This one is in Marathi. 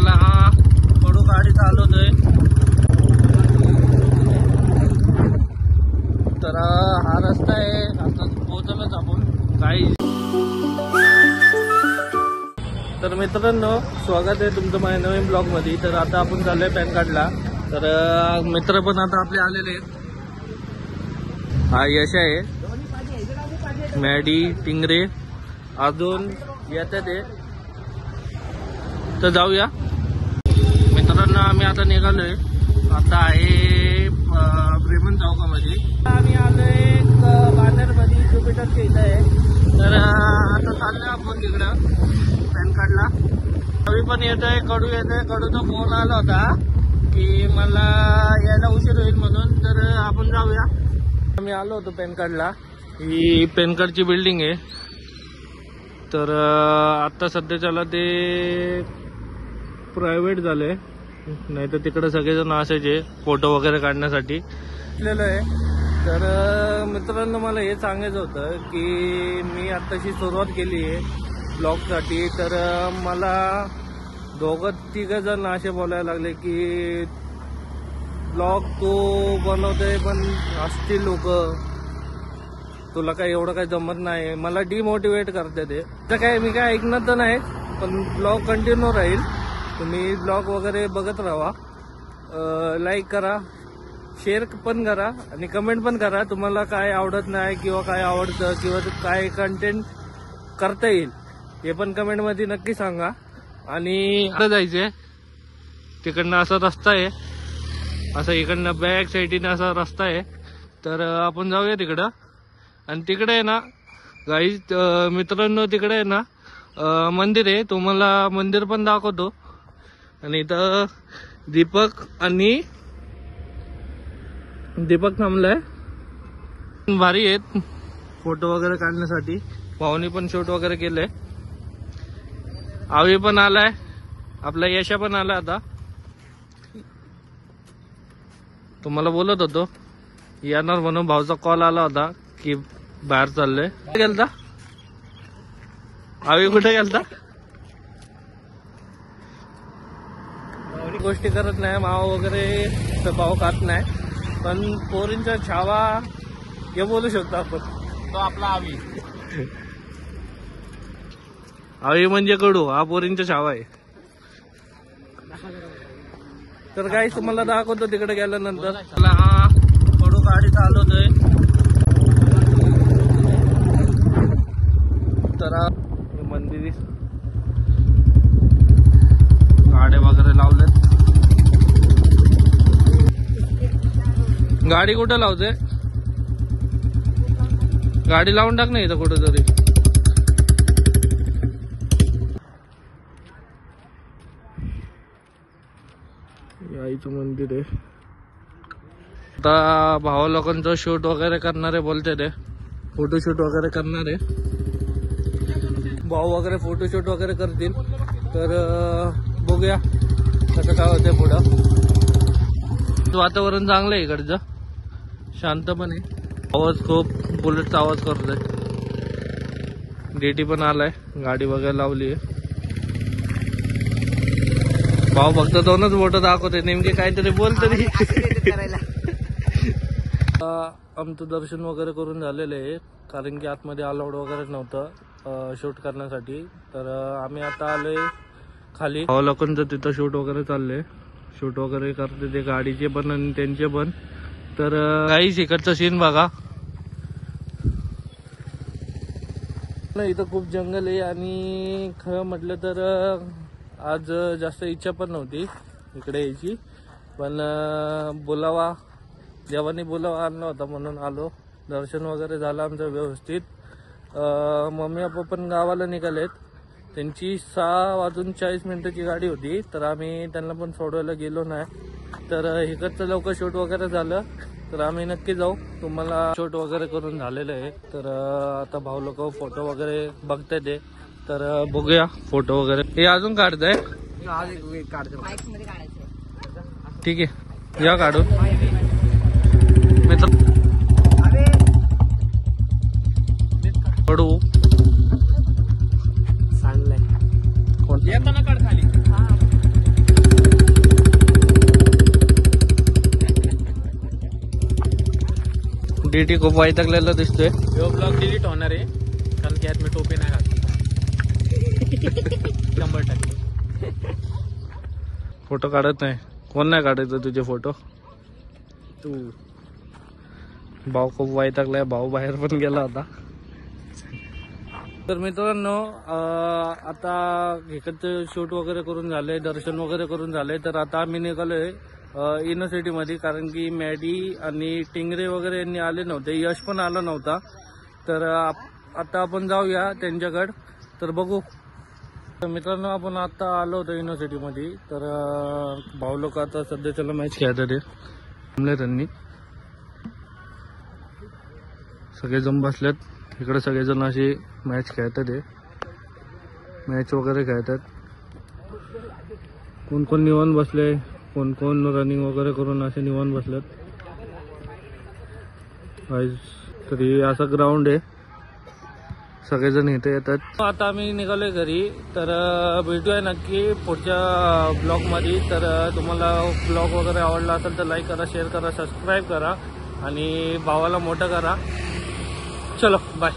चला हा कडू गाडी चालवतोय तर हा रस्ता आहे. आता पोहोचलोच आपण काही. तर मित्रांनो स्वागत आहे तुमचं माझ्या नवीन ब्लॉग मध्ये. तर आता आपण चाललोय पॅन कार्डला. तर मित्र पण आता आपले आलेले आहेत. हा यश आहे, मॅडी, टिंगरे अजून येतात ते. तर जाऊया मित्रांनो. आम्ही आता निघालोय. आता आहे ब्रेमन चौकामध्ये. आम्ही आलोय बांदेरमध्ये ज्युपिटरच्या इथं आहे. तर आता चाललोय आपण तिकडं पॅन कार्डला. कवी पण येतोय, कडू येतोय. कडूचा फोन आला होता की मला यायला उशीर होईल म्हणून. तर आपण जाऊया. आम्ही आलो होतो पॅन कार्डला. ही पॅन कार्डची बिल्डिंग आहे. तर आता सध्याच्याला ते प्रायव्हेट झालंय, नाही तर तिकडे सगळेजण असायचे फोटो वगैरे काढण्यासाठी आहे. तर मित्रांनो मला हे सांगायचं होतं की मी आत्ताशी सुरुवात केली आहे ब्लॉगसाठी. तर मला दोघं-तिघं जण असे बोलायला लागले की ब्लॉग तो बनवतोय पण असतील लोक, तुला काय एवढं काही जमत नाही. मला डिमोटिवेट करते ते. तर काय मी काय ऐकणार तर नाही, पण ब्लॉग कंटिन्यू राहील. तुम्ही ब्लॉग वगैरे बघत राहा. लाईक करा, शेअर पण करा आणि कमेंट पण करा. तुम्हाला काय आवडत नाही किंवा काय आवडतं किंवा काय कंटेंट करता येईल हे पण कमेंटमध्ये नक्की सांगा. आणि आता जायचंय तिकडनं असा रस्ता आहे, असं इकडनं बॅक साईडने असा रस्ता आहे. तर आपण जाऊया तिकडं. आणि तिकडे आहे ना गाईज मित्रांनो, तिकडे आहे ना मंदिर आहे. तुम्हाला मंदिर पण दाखवतो. आणि इथं दीपक थांबलाय. भारी आहेत फोटो वगैरे काढण्यासाठी. भाऊनी पण शूट वगैरे केलंय. आवी पण आलाय, आपला यशा पण आला. आता तुम्हाला बोलत होतो येणार म्हणून. भाऊचा कॉल आला होता की बाहेर चाललोय. कुठे गेलता आवी? कुठे गेलता? गोष्टी करत नाही माव वगैरे तर भाऊ खात नाही. पण पोरींचा छावा हे बोलू शकतो आपण. तो आपला आवी. आवी म्हणजे कडू, हा पोरींचा छावा आहे. तर काही तुम्हाला दाखवतो तिकडे गेल्यानंतर. हा कडू गाडी चालवतोय. तर मंदिर गाड्या वगैरे लावल्यात. गाडी कुठं लावते? गाडी लावून टाक नाही इथं कुठं तरी. आईचं मंदिर आहे. आता भावा लोकांचं शूट वगैरे करणार आहे बोलते ते. फोटोशूट वगैरे करणार आहे. भाऊ वगैरे फोटोशूट वगैरे करतील. तर बघूया कसं काय होतंय पुढं. वातावरण चांगलं आहे इकडचं, शांत पण आहे. आवाज खूप बुलेटचा आवाज करतोय. डीटी पण आलाय, गाडी वगैरे लावली आहे. भाऊ फक्त दोनच फोटो दाखवते, नेमके काहीतरी बोलतरी. आमचं दर्शन वगैरे करून झालेलं आहे, कारण की आतमध्ये अलाउड वगैरे नव्हतं शूट करण्यासाठी. तर आम्ही आता आलोय खाली. भाऊ लोकांचं तिथं शूट वगैरे चाललंय. शूट वगैरे करते ते गाडीचे पण आणि त्यांचे पण. तर काहीच इकडचं सीन बघा. इथं खूप जंगल आहे. आणि खरं म्हटलं तर आज जास्त इच्छा पण नव्हती इकडे यायची, पण बोलावा, देवाने बोलावा आणला होता म्हणून आलो. दर्शन वगैरे झालं आमचं व्यवस्थित. मम्मी पप्पा पण गावाला निघालेत. त्यांची 6:40 गाडी होती. तर आम्ही त्यांना पण सोडवायला गेलो नाही. तर इकडचं लवकर शूट वगैरे झालं तर आम्ही नक्की जाऊ. तुम्हाला शूट वगैरे करून झालेलं आहे. तर आता भाऊ लोक फोटो वगैरे बघताय ते. तर बघूया फोटो वगैरे. हे अजून काढताय? ठीक आहे, या काढून. मित्र कडू चांगलंय. येताना काढ खाली. डीटी खूप वैतागलेला दिसतोय. यो ब्लॉग डिलीट होणार आहे कारण की यात मी टोपी नाही घातली. 100%. फोटो काढत नाही. कोण नाही काढायचं तुझे फोटो? तू भाऊ खूप वैतागलाय. भाऊ बाहेर पण गेला होता. तर मित्रांनो आता इकडचं शूट वगैरे करून झाले, दर्शन वगैरे करून झाले. तर आता आम्ही निघालोय युनिव्हर्सिटी मध्ये, कारण की मॅडी आणि टिंगरे वगैरे यांनी आले नव्हते, यश पण आला नव्हता. तर आता आपण जाऊया त्यांच्याकडे. तर बघू. तर मित्रांनो आपण आता आलो होतो युनिव्हर्सिटी मध्ये. तर भाऊ लोक आता सध्याच्याला मॅच खेळतात ते थांबले. त्यांनी सगळेजण बसलेत इकडे. सगळेजण असे मॅच खेळतात, मॅच वगैरे खेळतात. कोण कोण निवांत बसले, कोण कोण रनिंग वगैरे करून असे निवांत बसलेत. तरी असा ग्राउंड आहे, सगळेजण इथे येतात. आता आम्ही निघालोय घरी. तर भेटूया नक्की पुढच्या ब्लॉग मध्ये. तर तुम्हाला ब्लॉग वगैरे आवडला असेल तर लाईक करा, शेअर करा, सबस्क्राईब करा आणि भावाला मोठं करा. चलो बाय.